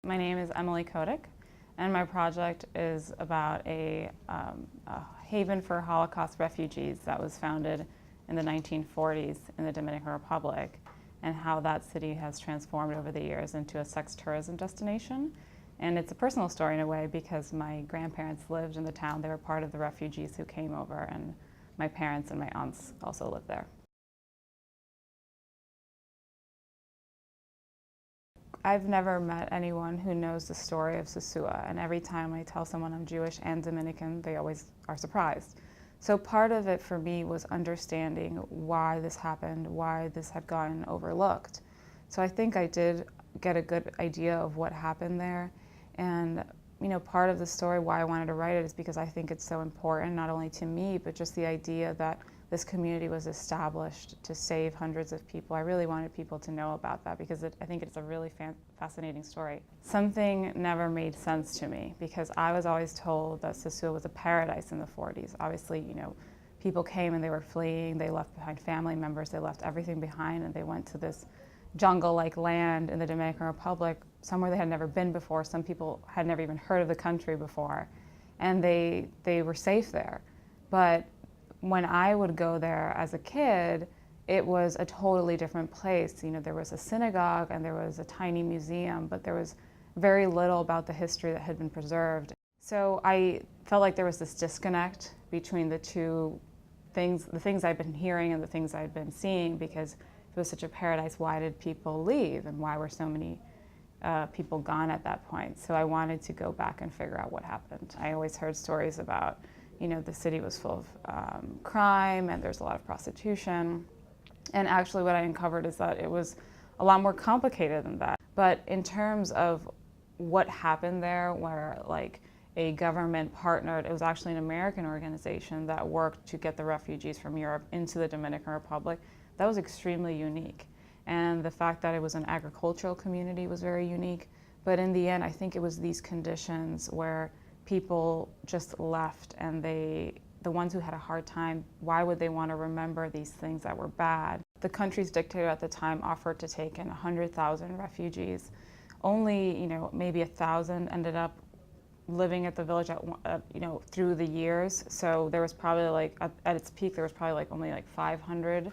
My name is Emily Codik, and my project is about a haven for Holocaust refugees that was founded in the 1940s in the Dominican Republic, and how that city has transformed over the years into a sex tourism destination. And it's a personal story in a way because my grandparents lived in the town. They were part of the refugees who came over, and my parents and my aunts also lived there. I've never met anyone who knows the story of Sosua, and every time I tell someone I'm Jewish and Dominican, they always are surprised. So part of it for me was understanding why this happened, why this had gotten overlooked. So I think I did get a good idea of what happened there. And part of the story why I wanted to write it is because I think it's so important, not only to me, but just the idea that this community was established to save hundreds of people. I really wanted people to know about that because I think it's a really fascinating story. Something never made sense to me because I was always told that Sosua was a paradise in the 40s. Obviously, people came and they were fleeing, they left behind family members, they left everything behind, and they went to this jungle-like land in the Dominican Republic, somewhere they had never been before. Some people had never even heard of the country before, and they were safe there. But when I would go there as a kid, it was a totally different place. There was a synagogue and there was a tiny museum, but there was very little about the history that had been preserved. So I felt like there was this disconnect between the two things, the things I'd been hearing and the things I'd been seeing, because if it was such a paradise, why did people leave and why were so many people gone at that point? So I wanted to go back and figure out what happened. I always heard stories about the city was full of crime and there's a lot of prostitution. And actually what I uncovered is that it was a lot more complicated than that. But in terms of what happened there, where a government partnered, it was actually an American organization that worked to get the refugees from Europe into the Dominican Republic, that was extremely unique. And the fact that it was an agricultural community was very unique. But in the end, I think it was these conditions where people just left, and the ones who had a hard time, why would they want to remember these things that were bad? The country's dictator at the time offered to take in 100,000 refugees. Only, maybe 1,000 ended up living at the village through the years. So there was probably at its peak, there was probably only 500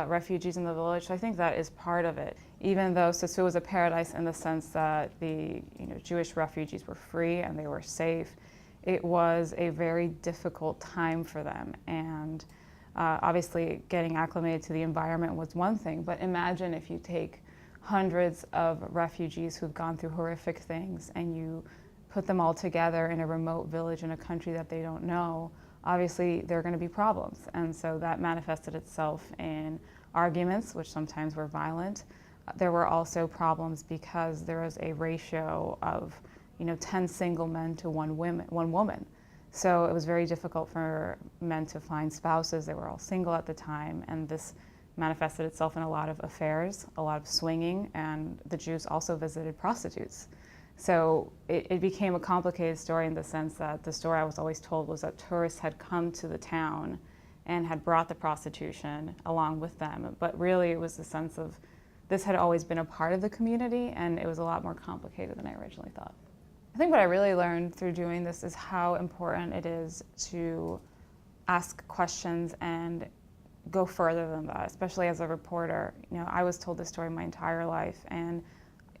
refugees in the village. So I think that is part of it. Even though Sosua was a paradise in the sense that the Jewish refugees were free and they were safe, it was a very difficult time for them. And obviously getting acclimated to the environment was one thing, but imagine if you take hundreds of refugees who've gone through horrific things and you put them all together in a remote village in a country that they don't know. Obviously there are going to be problems, and so that manifested itself in arguments, which sometimes were violent. There were also problems because there was a ratio of 10 single men to one woman. So it was very difficult for men to find spouses. They were all single at the time, and this manifested itself in a lot of affairs, a lot of swinging, and the Jews also visited prostitutes. So it became a complicated story in the sense that the story I was always told was that tourists had come to the town and had brought the prostitution along with them. But really it was the sense of this had always been a part of the community, and it was a lot more complicated than I originally thought. I think what I really learned through doing this is how important it is to ask questions and go further than that, especially as a reporter. I was told this story my entire life, and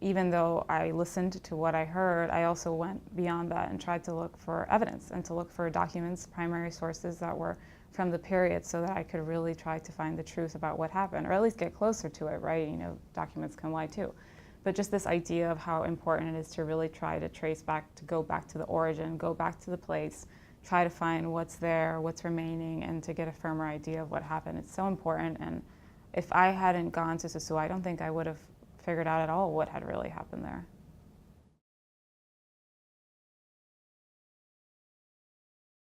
even though I listened to what I heard, I also went beyond that and tried to look for evidence and to look for documents, primary sources that were from the period, so that I could really try to find the truth about what happened, or at least get closer to it, right? Documents can lie too. But just this idea of how important it is to really try to trace back, to go back to the origin, go back to the place, try to find what's there, what's remaining, and to get a firmer idea of what happened. It's so important, and if I hadn't gone to Sosua, I don't think I would have figured out at all what had really happened there.